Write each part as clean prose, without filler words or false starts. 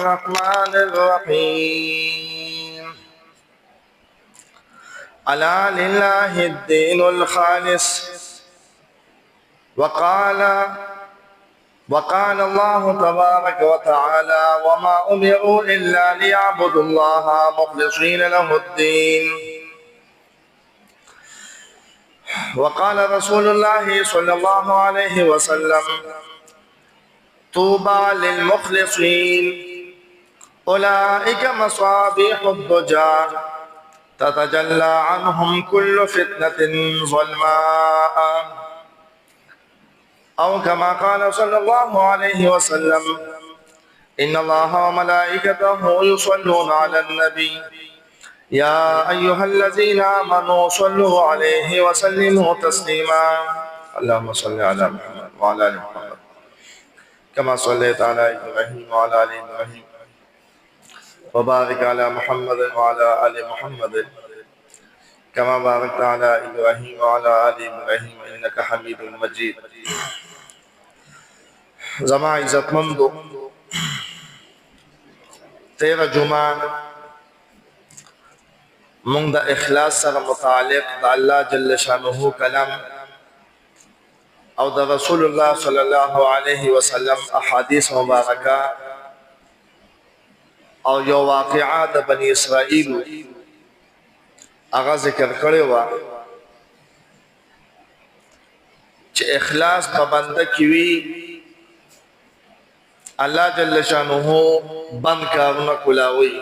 الرحمن الرحيم ألا لله الدين الخالص وقال الله تبارك وتعالى وما أمروا إلا ليعبدوا الله مخلصين له الدين وقال رسول الله صلى الله عليه وسلم طوبى للمخلصين أولئك مصابيح الضجى تتجلى عنهم كل فتنة ظلماء أو كما قال صلى الله عليه وسلم إن الله وملائكته يصلون على النبي يا أيها الذين آمنوا صلوا عليه وسلموا تسليما اللهم صل على محمد وعلى آل محمد كما صليت على إبراهيم وعلى آل إبراهيم وبارك على محمد وعلى آل محمد كما باركت على إبراهيم وعلى آل إبراهيم إنك حميد مجيد زما عزت مندو 13 جمعہ مونږ د اخلاص سره متعلق د الله جل شانه کلام او د رسول الله صلی الله علیه وسلم احادیث مبارکه او یو واقعه د بنی اسرائیل هغه ذکر کړی و چې اخلاص په بنده کې وی الله جل شانه بند کارونه کولاوي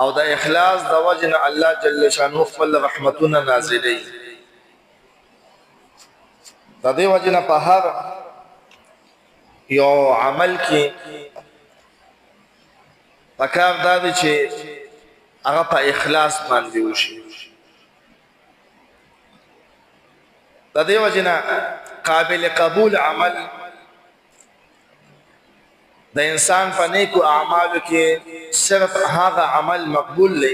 او د اخلاص د وجنه الله جل شانه خپل رحمتونه نازلې د دې وجنه په هر یو عمل کې پکار دا دی چې هغه په اخلاص باندې وشي د دې وجنه قابل قبول عمل د انسان په نیکو اعمالو کې صرف هغه عمل مقبول دی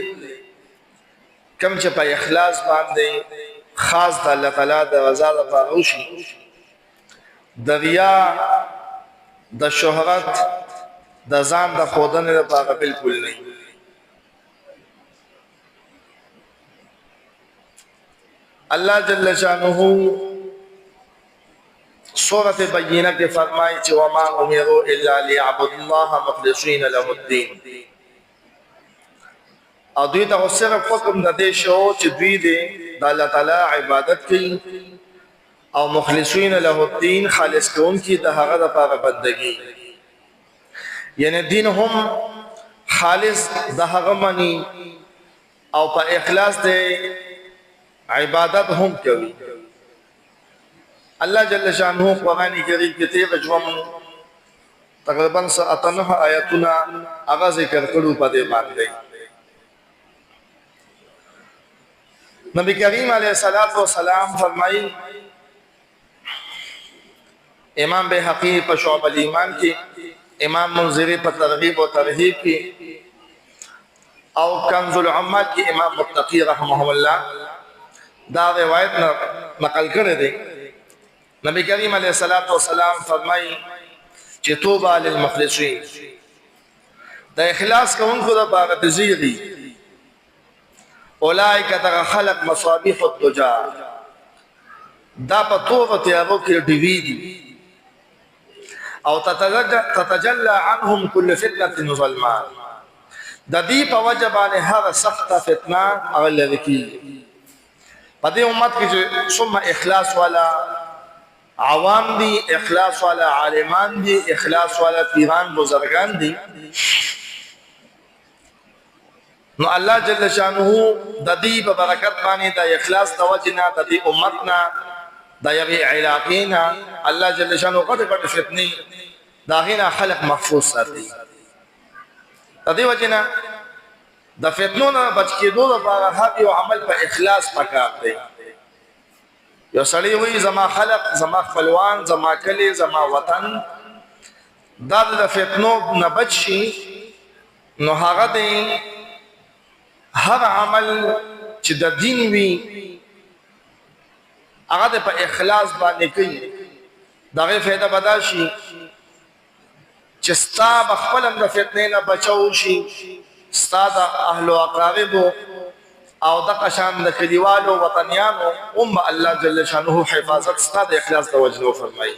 کوم چې په اخلاص باندې خاص د الله تعالی د رضا لپاره وشي د ریا د شهرت د ځان د خودنې لپاره بالکل نه الله جل شانه سورة بینہ کے فرمائی چې وما امروا الا ليعبدوا الله مخلصين له الدين او دوی ته صرف حکم د دې شو چې دوی دې د الله تعالی عبادت کوي او مخلصين له الدين خالص کوونکي د هغه لپاره بندګي یعنی دین هم خالص د هغه منی او په اخلاص دې عبادت هم کوي اللہ جل شانہ قرآن کریم کی 13 جمع تقریباً 98 آیاتنا آغاز ذکر کرو پدے باندے نبی کریم علیہ السلام فرمائی امام بیہقی پر شعب الایمان کی امام منذری پر ترغیب و ترہیب کی او کنز العمال کی امام متقی رحمہ اللہ دا روایت نقل کرے دے نبی کریم علیہ السلام فرمائی چې توبہ للمخلصین د اخلاص کوونکو لپاره تزیغي اولئک دغه خلق مصابیح الدجى دا په توبه تیارو کې ډیوی دي او تتجلى عنهم كل فتنه ظلما د دې په وجه باندې هغه سخته فتنه او لذکی په دې امت کې ثم اخلاص والا عوام دی اخلاص والا عالمان دی اخلاص والا پیران بزرگان دی نو الله جل شانه د دې په برکت باندې د اخلاص د وجنا د دې امتنا د یوې علاقینا الله جل شانه قد فتنی داغینا خلق محفوظ ساتي د دې وجنا د فتنو نه بچ کېدو لپاره هر یو عمل په اخلاص پکار دی یو سړی وی زما خلق زما خپلوان زما کلی زما وطن دا د فتنو نه بچي نو هغه دی هر عمل چې د دین وی هغه په اخلاص باندې کوي دغه فائدہ بداشي چې ستا بخپل هم د فتنې نه بچو شي ستا د اهل او اقاربو او د قشان د کلیوالو وطنیانو الله جل شانه حفاظت ستا د اخلاص د وجه فرمایي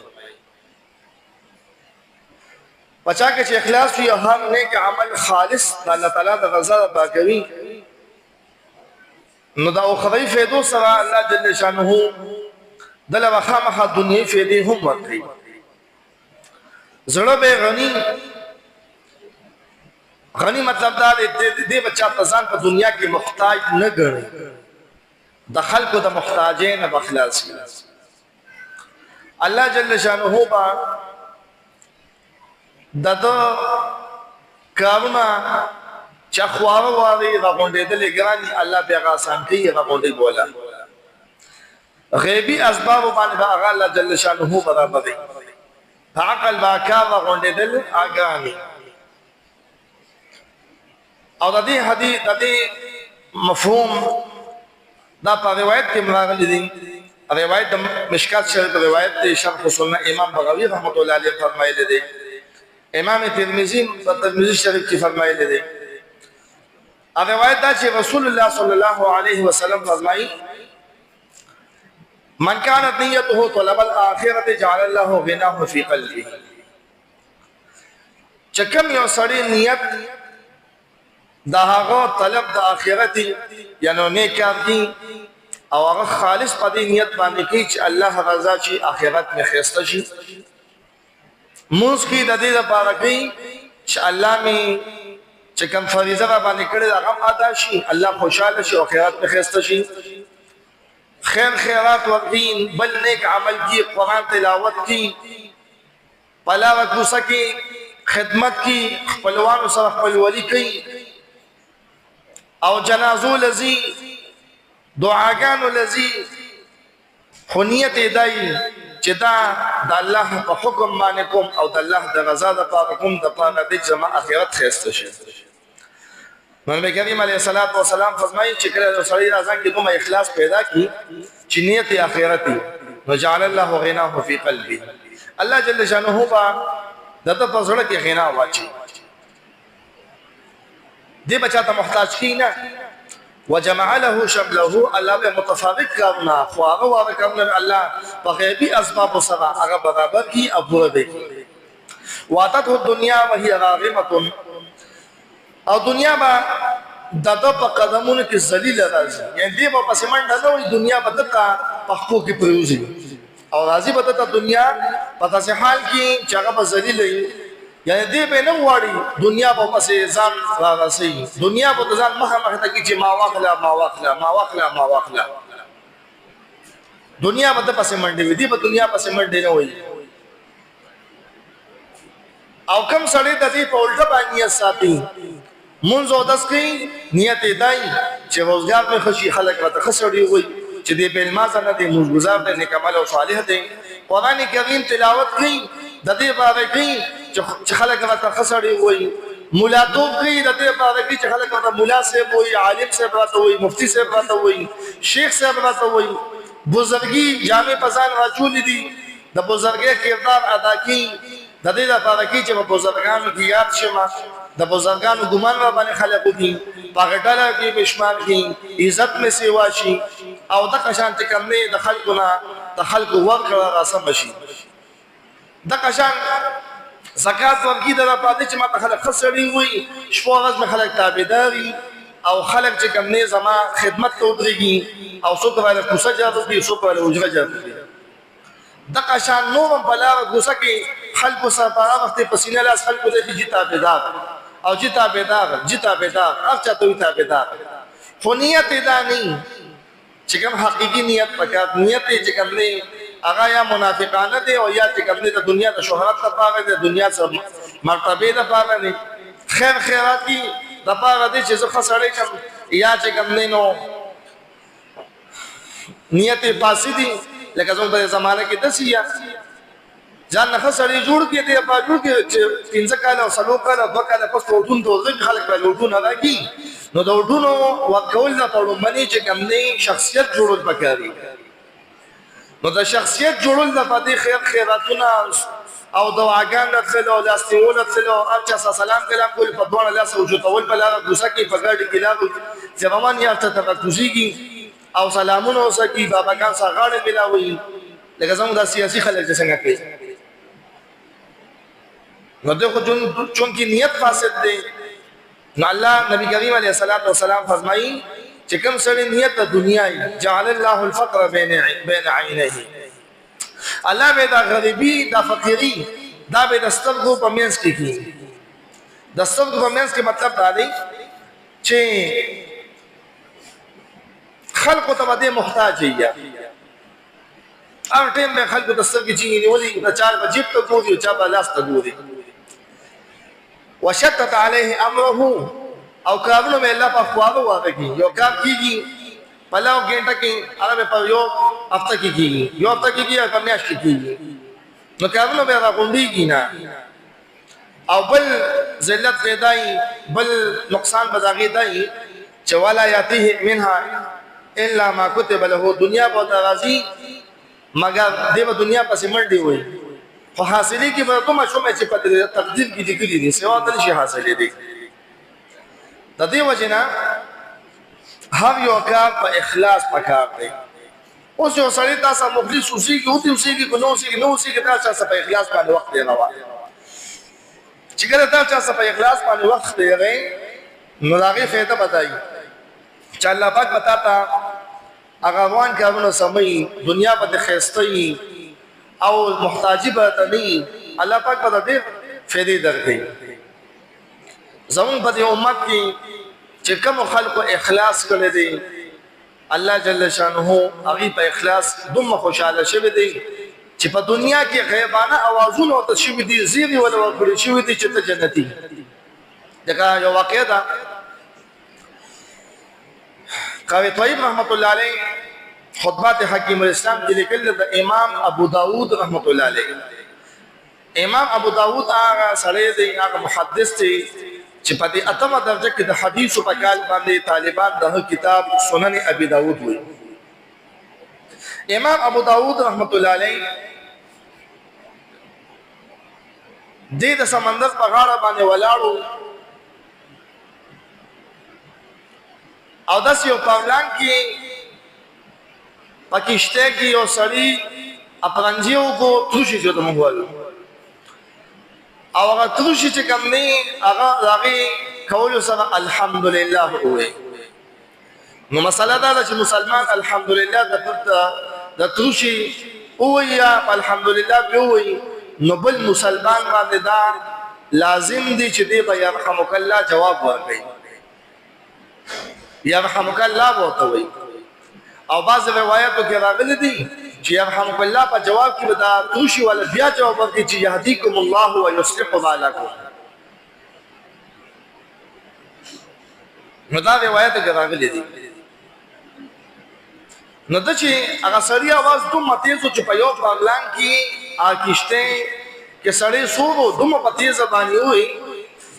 بچا کې چې اخلاص وي هر نیک عمل خالص الله تعالی د رضا لپاره کوي نو دا اخروی فیدو سره الله جل شانه دل وخامخ دنیا فیدې هم ورکړي زړه به غنی مطلب دا دې بچا تزان په دنیا کې محتاج نه ګڼي د خلکو د محتاجین په اخلاص الله جل شانه با دغه کارونه چا خواره واري راغونډېدلې ګراني الله بیا آسان کوي راغونډې بولا غیبی اسباب باندې هغه الله جل شانه برابر دی عقل باکا راغونډېدل اګراني او د دې حدیث د دې مفهوم دا په روایت کې راغلی دی روایت مشکات شریف روایت دی شرح سنن امام بغوی رحمۃ اللہ علیہ فرمایلی دی امام ترمذی په ترمذی شریف کې فرمایلی دی روایت دا چې رسول الله صلی الله علیه وسلم فرمایي من كانت نيته طلب الاخره جعل الله غناه في قلبه چکم یو سړی نیت دا هغه طلب د آخرت یعنی نیک کار دی او هغه خالص په دې نیت باندې کوي چې الله رضا شي آخرت مې خیسته شي موږ کې د دې لپاره کوي چې الله مې چې کوم فریضه باندې کړی هغه ادا شي الله خوشاله شي او آخرت مې خیسته شي خیر خیرات ورکین بل نیک عمل کی قرآن تلاوت کی پلا و کوسه کی خدمت کی خپلوانو سره خپلولی کی او جنازو لذی دعاګانو لذی خنیت دای چې دا د الله په حکم باندې کوم او د الله د رضا لپاره کوم د پاره د جمع اخرت خسته شي نبی کریم علیه الصلاۃ والسلام فرمایي چې کله سړی راځي کې کوم اخلاص پیدا کی چې نیت اخرتی وجعل الله غناه فی قلبی الله جل شانه با دته په زړه کې غنا واچي دې بچا ته محتاج کینا وجمع له شمله الله به متفاوت کرنا خواغه واغه کرنا الله په غیبی اسباب سره هغه برابر کی ابو به واتته الدنيا وهي راغمه او دنیا با دغه په قدمونو کې ذلیل راځي یعنی دې په پسمنډه نه وي دنیا په دغه پخپو کې پروزي او راځي په دغه دنیا په تاسو حال کې چې هغه په ذلیل یعنی دې به نه وړي دنیا په پسې ځان راغسي دنیا په ځان مخه ته کې چې ما واخلا دنیا په پسې منډه وي دې په دنیا پسې منډه نه وي او کم سړی د دې په الټه باندې ساتي منځ او داس کوي نیت دای چې روزګار په خوشي خلک راته خسړي وي چې دې په علم ځنه دې موږ گزار دې نیک عمل او صالح دې قرآن کریم تلاوت کوي د دې باره کوي چې خلک راته خسړي وي مولاتوب کوي د دې باره کوي چې خلک راته مولا صاحب وي عالم صاحب راته وي مفتی صاحب راته وي شیخ صاحب راته وي بزرګي جامع پسان راچول دي د بزرګي کردار ادا کوي د دې لپاره کې چې په بزرګانو کې یاد شمه د بزرګانو ګمان را باندې خلک دي پاګټاله کې بشمار کې عزت می سیوا شي او د قشان ته کم نه د خلکو نه د خلکو ورکړه راسم شي د قشان زکات ورکی د پاتې چې ما ته خلک خسړي وي شپه ورځ می خلک تابعداري او خلک چې کم نه زما خدمت ته ودرېږي او څوک باندې کوسه جاتو دي څوک باندې وجره جاتو دي د قشان نو په لار کوسه کې خلکو سره په وخت پسینه لاس خلکو ته جتا بيدار او جتا بيدار اچھا تو تابعدار خو نیت دا نه چې کوم حقيقي نیت پکات نیت چې کوم نه هغه یا منافقانه دي او یا چې کوم نه د دنیا د شهرت لپاره د دنیا سره مرتبه لپاره نه خیر خیرات کی لپاره دي چې زه خسړې کوم یا چې کوم نه نو نیت فاسدی لکه زموږ په زمانه کې دسیا ځان نه خسړې جوړ کې دی په جوړ کې چې 15 کال او 3 کال او 2 کال پس ورتون ته خلک په لوټونه راګي نو د ورتونو وکول نه پړو منی چې کوم نه شخصیت جوړول پکاري نو د شخصیت جوړول د پدې خیر خیراتونه او دعاګان راتلو لاس نیول راتلو او چا سلام کلام کول په دوه لاس او جوړول په لاره دوسه کې په ګاډي کې لاغو زمون یا ته تفکوزيږي او سلامونه وسکی بابا کان سره غاړه ملاوي لکه زموږ د سیاسي خلک څنګه کوي نو دغه چون کې نیت فاسد دی نو الله نبی کریم علیه الصلاۃ والسلام فرمایي چې کوم سره نیت د دنیا جعل الله الفقر بین عینیه الله به دا غریبی دا فقیری دا به د سترګو په منځ کې کی د سترګو په منځ کې مطلب دا دی چې خلق ته بده محتاج یا هر ټیم به خلق د سترګې چینی نیولې د چار بجې ته ګوري چا په لاس ته ګوري وشتت عليه امره او کارونه مې الله په خواږه واغږي یو کار کیږي پلاو ګنټه کې هغه په یو هفته کې کیږي یو هفته کې کیږي په میاشت کې کیږي نو کارونه به راغونډيږي نه او بل ذلت پیدای بل نقصان بداغي دی چې ولا یاتيه منها الا ما كتب له دنیا په راضي مگر دیو دنیا پسې منډي وي خو حاصلې کې به کومه شومه چې په تقدیر کې ذکر دي سوا تل شي حاصلې دي د دې وجنه هر یو کار په اخلاص پکار دی اوس یو سړی تاسو مخلص اوسېږي او دې اوسېږي کو نو اوسېږي تاسو په اخلاص باندې وخت دی نو چې کله تاسو په اخلاص باندې وخت دی نو هغه فائدہ بتایي چې الله پاک بتاتا هغه روان کارونه سمي دنیا په خيستي او محتاجی به تني الله پاک په دې فائدې درکړي زمون په امت کې چې کوم خلق اخلاص کړي دي الله جل شانه هغه په اخلاص دومره خوشاله شوی دی چې په دنیا کې غیبانه اوازونه او تشوي دي زیری ولا ورکړي شوی دي چې ته جنتی دغه یو واقعه ده قاضي طيب رحمت الله علیه خطبات حکیم الاسلام کې لیکل د امام ابو داود رحمت الله علیه امام ابو داود هغه سړی دی هغه محدث دی چې په دې اتمه درجه کې د حدیث په کال باندې طالبان د کتاب سنن ابي داود وي امام ابو داود رحمت الله علیه د سمندر په غاړه باندې ولاړو او داس یو پاولان کې پاکشته کې یو سړی اپرنجیو کو تروشي جو ته مونږ او هغه تروشي چې کوم نه هغه کول سره الحمدلله وې نو مسله دا چې مسلمان الحمدلله د تروشي وې الحمدلله وې نو بل مسلمان باندې دا لازم دي چې دی به يرحمک الله جواب ورکړي يرحمك الله وتوي او بعض روایتو کې راغلي دي چې يرحمك الله په جواب کې ودا توشي ولا بیا جواب ورکړي چې يهديكم الله ويصلح بالكم نو دا روایت کې راغلي دي نو د چې هغه سړی आवाज دومره تیز چې په یو پاغلان کې کشته کې سړی سورو دومره په تیز باندې وي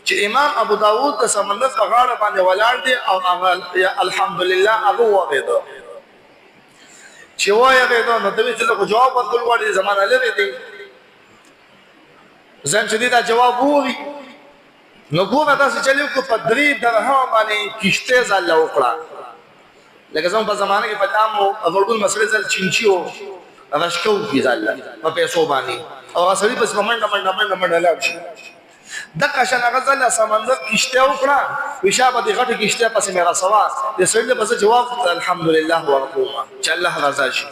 چې امام ابو داود د سمندر په غاړه باندې ولاړ دي او الحمدلله هغه وغیدو چې وایغیدو نو دوی چې له جواب ورکول وړي زمانه لري دي ځان چې دا جواب ووري نو ګوره تاسو چې له کو په درې درهم باندې کشته ځل وکړه لکه زموږ په زمانه کې پټامو اولګل مسله ځل چینچیو راشکو کی ځل په پیسو باندې او اصلي پس منډه لاړ شي د قشن غزل سمندر کشته وکړه وشابه د غټه کشته پسې مې را سوا د سړي په جواب الحمدلله ورقوما چې الله رضا شي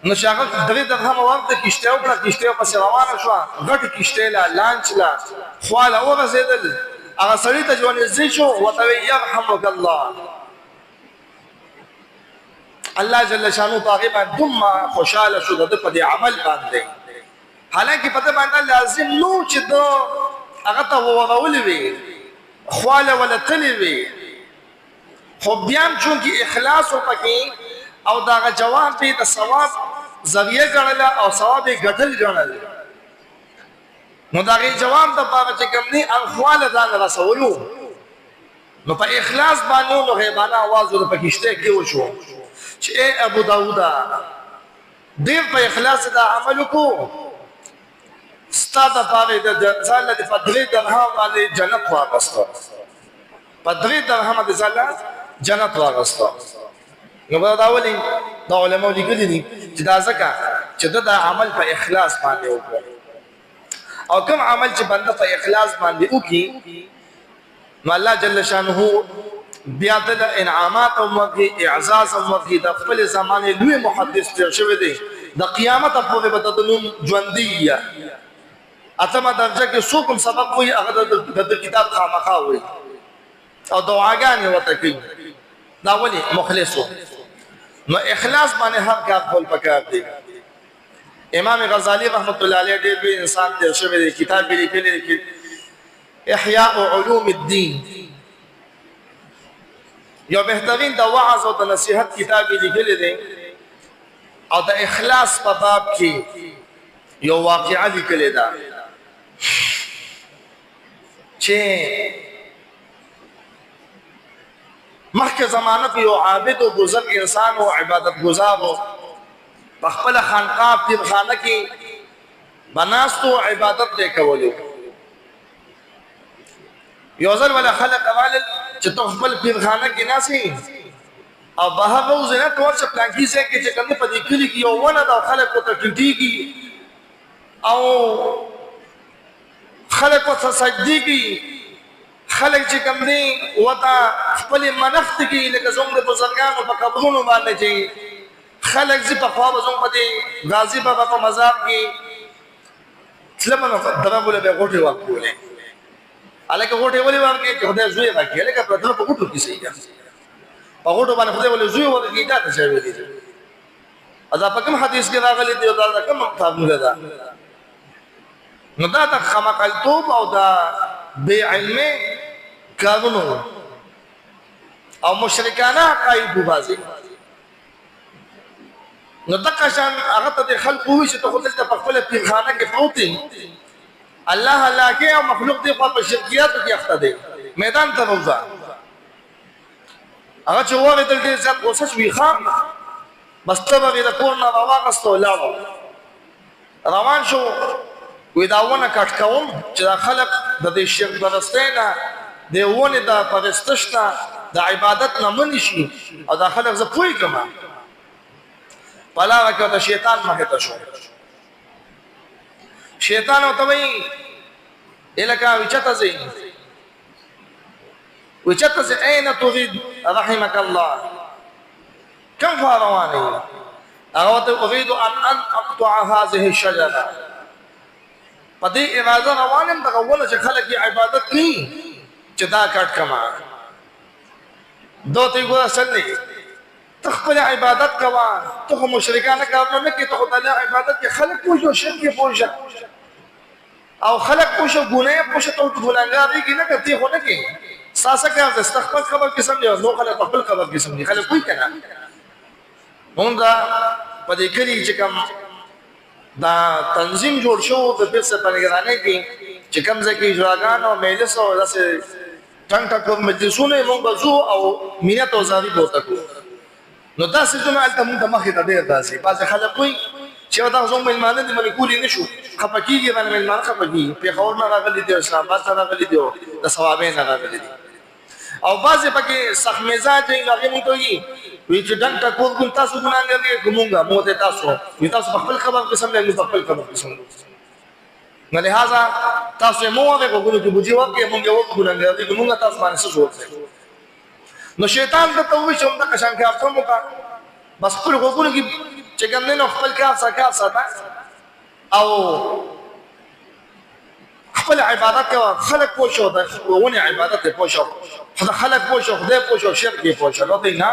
نو شاګه درې دغه وخت کشته وکړه کشته پسې روانه شو غټه کشته لا لانچ لا خواله ورسېدل هغه سړي ته ځوان زی شو وتوي يرحمك الله الله جل شانو باغی باندې دم خوشاله شو د په عمل باندې حالانکه پته باندې لازم نو چې دو هغه ته وورول وي خواله ولا تلی وي خو بیا چون کې اخلاص وکړي او دا جواب به د ثواب ذریعہ ګڼل او ثواب ګټل ګڼل نو دا جواب د پاره چې کوم نه اخواله ځان رسولو نو په اخلاص باندې نو غیبانه आवाज ور پکشته کې وشو چې ابو داوود ډیر په اخلاص دا عمل کو ستاد پاره د ځان د فضلې درهم باندې جنت واغستو فضلې درهم د ځان جنت واغستو نو دا ولي دا علماء لیکلي دي چې دا ځکه چې دا عمل په اخلاص باندې وکړي او کوم عمل چې بنده په اخلاص باندې وکړي نو الله جل شانه بیا د انعامات او موږي اعزاز او موږي د خپل زمانه لوی محدث تیر شوی دی د قیامت په وخت به د نوم ژوندۍ اتمه درجه کې څوک سبق وي هغه د کتاب خامخا وي او دعاګانې وته کوي دا ولي مخلص نو اخلاص باندې هر کار خپل پکار دی امام غزالی رحمت الله علیه ډېر به انسان تیر شوی دی کتاب یې لیکلی دی احیاء علوم الدین یو بهترین د وعظ او د نصیحت کتاب یې لیکلی دی او د اخلاص په باب کې یو واقعه لیکلې ده چې مخکې زمانه کې یو عابد او بزرگ انسان او عبادت گزار او په خپل خانقاه پیرخانه کې بناستو عبادت دی کولو یو ځل ولا خلق اوال چې تو خپل پیرخانه کې ناسي او بهغه وزنه ورشه پلانکی سه کې چې کنه په دې کلی کې یو ونه دا خلق ته ټټیږي او خلق ته سجدي کې خلق چې کوم دي وتا خپل منفت کې لکه زموږ بزرګانو په قبرونو باندې چې خلق زی په خوا زموږ په دي غازی بابا په مزار کې سلمانو درابوله به غوټي واکولې الکه غوټي ولې ورکې چې خدای زوی راکې الکه په دغه په غوټو کې صحیح په غوټو باندې خدای ولې زوی ورکې دا څه ویلې دي اذا په کوم حدیث کې راغلي دی دا کوم فارموله ده نو دا د خمقلتوب او دا بے علمه کارونو او مشرکانه عقاید بازی نو دغه شان هغه ته خلق وي چې ته خپل ته خپل پیرخانه کې پروتي الله الله کې او مخلوق دی په شرکیاتو کې اخته دی میدان ته وځه هغه چې وره دل دې ځات کوشش وی خام بس ته به د کور نه راوغستو لاړو روان شو وې داونه کټ کوم چې دا خلق د دې شرک پرستینا دی ونه دا پرستشتا د عبادت نه منی شي او دا خلق ز پوي کما پلا وکړه شیطان مخه ته شو شیطان او توي الکا وچته زي اين تريد رحمك الله كم فارواني اريد ان اقطع هذه الشجره پدې اراده روانم دغه ول چې خلک عبادت نه چدا کټ کما دوته ګور اصل نه تخپل عبادت کوا ته مشرکانه کارونه نه کې ته خدای عبادت کې خلک پوښو شرک پوښه او خلک پوښو ګناه پوښه ته ګناګاری کې نه کوي خو نه کې ساسه کې استغفار خبر کې سمجه نو خلک خپل خبر کې سمجه خلک کوئی کنه مونږ پدې کې چې کوم دا تنظیم جوړ شو د پیسې په نگرانۍ کې چې کوم ځکه اجراګان او مجلس او داسې ټنګ ټکو مجلسونه موږ بزو او مینت او زاري بوته کو نو تاسو ته مال ته موږ مخې ته ډیر داسې بعض خلک کوي چې دا زموږ ملمانه دي مې کولی نشو خپکیږي باندې ملمانه خپکیږي په خور نه راغلي دي اسلام آباد راغلي دي د ثوابین راغلي دي او بعض پکې سخت مزاج دی هغه مونږ ته وی چې ډنګ ټکو کوم تاسو ګناه نه لري کومه مو ته تاسو خپل خبر قسم له خپل خبر قسم نه لہذا تاسو مو هغه وګورئ چې بوجي واکه مونږ یو ګناه نه لري کومه تاسو باندې څه جوړ نو شیطان ته توي چې موږ کا شان کار کوم کا بس خپل وګورئ چې ګنه نو خپل کار ساته او خپل عبادت کوي خلق پوښو د ونه عبادت پوښو خلق پوښو خدای پوښو شرک پوښو نو ته نه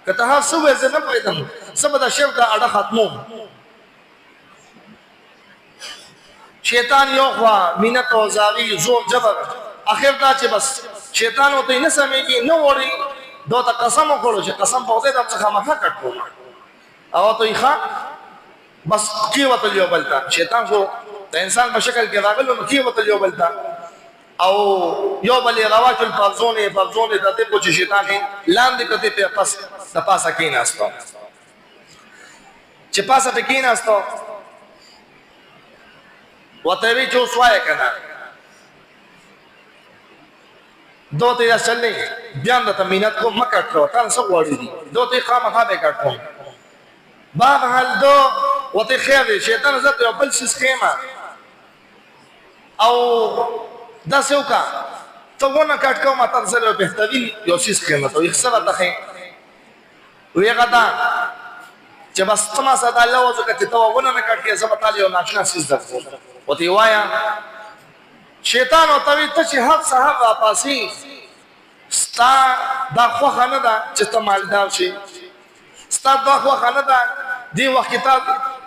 کته هر څه وځه نه پېدم سبا شرک دا اړه ختمو شیطان یو خوا مینت او زاوی زور جبر اخر دا چې بس شیطان وته نه سمېږي نو وړي دوته قسم وکړو چې قسم په دې د څخه مخه کټو او ته ښه بس کی وته یو بلتا شیطان خو د انسان په شکل کې راغلو نو کی وته یو بلتا او یو بلې رواج الفرزونه د دې په شیطان لاندې کته په پس د پاسه کې ناستو چې پاسه ته کېناستو ورته وی چې اوس وایه که نه دو ته داسې چل دی بیا هم درته مینت کوم مه کټ کوه تا نه څه غواړي دي دو ته یې خامخا به یې کټ کوم بهرحال دو ورته خیر دی شیطان زه ته یو بل څیز ښیم او داسې وکړه ته ونه کټ کوه ما تا سره یو بهترین یو څیز ښیم ته وایي څه راته ښې وی هغه دا چې بس ته ما سره دا لوز وکړه چې ته ونه نه کټ کړې زه به تاله یو ناشنا څیز درکوم ورته یې وایه شیطان ورته وایي ته چې هر سهار راپاڅې ستا دا خوښه نه ده چې ته مالدار شې ستا دا خوښه نه ده دې وخت کې تا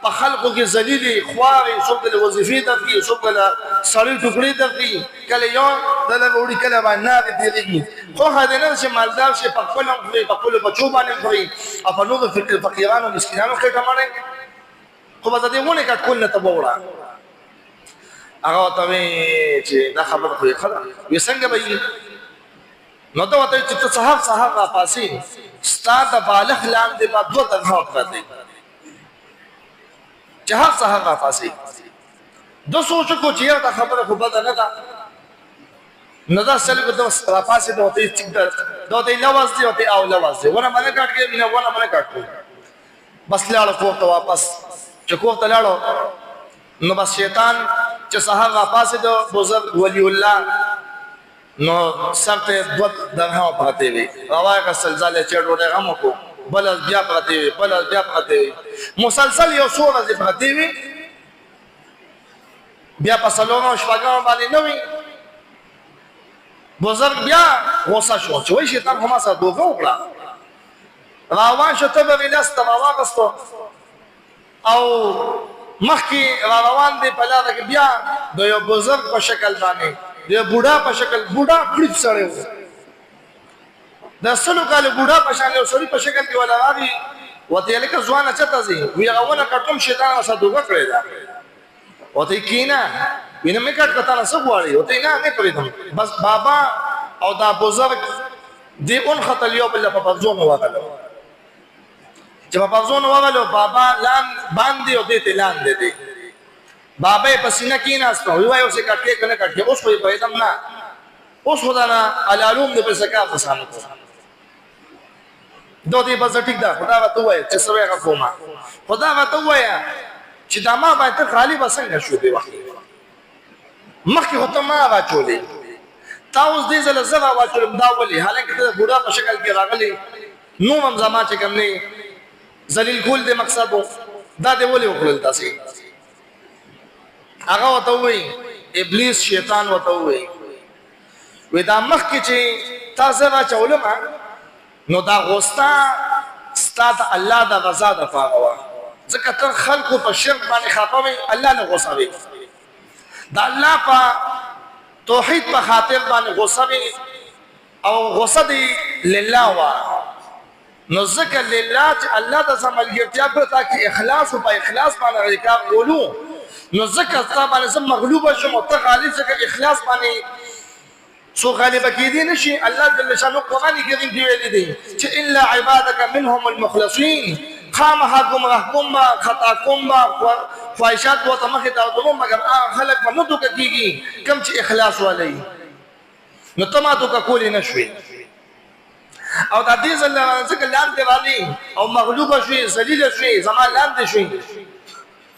په خلقو کې ذلیلې خوارې څوک دله وظیفې درکړي څوک دله سړې ټوکړې درکړي کله یو دله به وړي کله باندې نارې تېرېږي خوښه دې نه ده چې مالدار شې په خپل هم خورې په خپلو بچو باندې هم خورې او په نورو فقیرانو مسکینانو خېټه مړې خو به د دې ونې کټ کول نه ته به وړه هغه ورته وایي چې دا خبره خو یې ښه ده وایي څنګه به وي نو ته ورته وایي چې ته سهار راپاڅې ستا د بالښت لاندې به 2 تنخوا پراته دي چې هر سهار راپاڅې ده سوچ وکړو چې یو دا خبره خو بده نه ده نو دا سل به ده راپاڅې ده ورته ټیک ده ده ورته لوز دی ورته او لوز دی ونه به نه کټ کړې مینه ونه به نه کټ کړو بس لاړو کور ته واپس چې کور ته لاړو نو بس شیطان چې سهار راپاڅېدو بزرګ ولی الله نو سر ته 2 درهم پراته وي راواغستل ځاله چې ډوډۍ غم وکړو بله بیا پراته وي بله بیا پراته وي مسلسل یو څو ورځې پراته وي بیا په څلورمه او شپږمه باندې نه وي بزرګ بیا غوسه شو چې وایي شیطان خو ما سره دوکه وکړه روان شو ته به مې لاس ته راواغستو او مخکې را روان دی په لاره کې بیا د یو بزرګ په شکل باندې د یو بوډا په شکل بوډا کړیپ سړی و د 100 کالو بوډا په شان یو سړي په شکل کې ولا راغی ورته یې لکه ځوانه چېرته ځې وایي هغه ونه کټ کوم شیطان ورسره دوکه کړې ده ورته یې کښېنه وینه مې کټ کړه تا نه څه غواړې ورته یې نه پرېږدم بس بابا او دا بزرګ دې ونښتل یو بل له په پرزون وغلو چې په پرزون وغلو بابا باندې او دې ته لاندې دی بابا یې په سینه کېناستو وایي اوس یې کټ کړې که نه کټ کړې اوس خو یې پوهېدم نه اوس خو دا نه العلوم دې پسې کار پسانه کړو دو دې بس ټیک ده خدا راته ووایه چې څه وایې هغه کومه خدا راته ووایه چې دا ما باندې ته خالي به څنګه شو دې وخت مخکې خو ته ما راچولې تا اوس دې ځله زه راواچولم دا ولې حالانکې ته د بوډا په شکل کې راغلی نوم هم زما چې کوم نه ذلیل کول دې مقصد و دا دې ولې وکړل تاسې هغه ورته ووایي ابلیس شیطان ورته ووایي وی دا مخکې چې تا زه راچولم نو دا غوستا ستا د الله د رضا دپاره وه ځکه ته خلکو په شرک باندې خفه وې الله نه غوسه وې د الله په توحید په خاطر باندې غوسه وې او غوسه دې لله وه نو ځکه لله چې الله د څه ملګرتیا کړه تاکې اخلاص و په اخلاص باندې کار کولو نو ځکه ستا باندې زه مغلوبه شم او ته غالب ځکه اخلاص باندې سو غالبه کېدی نشي الله جل شانه قرآن کریم کې ویلي دی چې الا عبادك منهم المخلصين خامخا ګمراه کوم به خطا کوم به خواهشات ورته مخې ته ودروم مګر هغه خلک به نه دوکه کېږي کوم چې اخلاص والی نو ته ما دوکه کولی نه شوې او دا دې ځل ځکه لاندې رالي او مغلوبه شوې ذلیله شوې زما لاندې شوې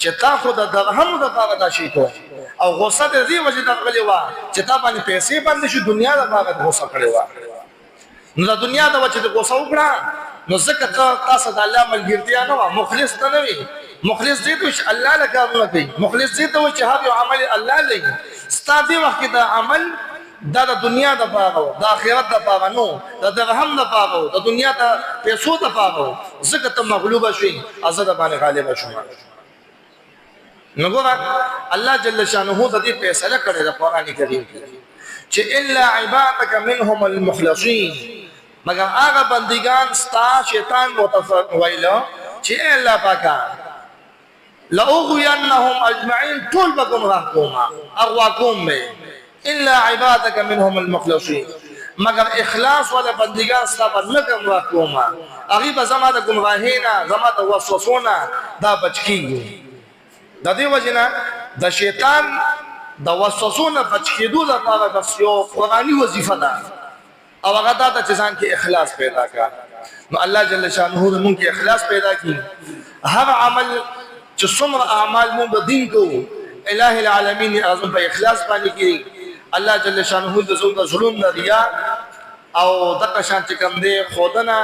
چې تا خو د درهم دپاره دا شی کوه او غوسه د دې وجې درغلې وه چې تا باندې پیسې باندې شي دنیا دپاره غوسه کړې وه نو د دنیا د وجې د غوسه وکړه نو ځکه ته تاسو د الله ملګرتیا نه وه مخلص ته نه وي مخلص دې ته وي چې الله له کارونه کوي مخلص دې ته وي چې هر یو عمل الله لري ستا دې وخت کې دا عمل دا د دنیا دپاره و د آخرت دپاره نو د درهم دپاره و د دنیا د پیسو دپاره و ځکه ته مغلوبه شوې او زه د باندې غالبه شوم نو ګوره الله جل شانه د دې فیصله کړې ده قرآن کریم کې چې الا عبادك منهم المخلصين مگر هغه بندگان ستا شیطان ویلو چې الله پاکه لأغوینهم اجمعین ټول به ګمراه کوم اغوا کوم به الا عبادك منهم المخلصين مگر اخلاص ولا بندگان ستا نه گمراه کوما هغه به زما د ګمراهینا زما د وسوسونا دا بچکیږي د دې وجنه د شیطان د وسوسونه بچکیدو لپاره بس یو قرآنی وظیفه ده او هغه دا چې ځان کې اخلاص پیدا کړه نو الله جل شانه موږ کې اخلاص پیدا کړي هر عمل چې څومره اعمال موږ د دین کو الٰه العالمین اعظم په اخلاص باندې کړي الله جل شانه د زړه ظلم نه ریا او د شان چې کوم دی خودنه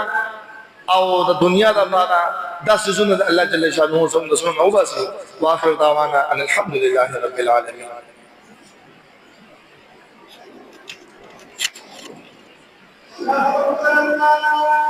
او د دنیا د لپاره دا سيزونه الله جل شانه څنګه د سنو او بس واخر دعوانا ان الحمد لله رب العالمين الله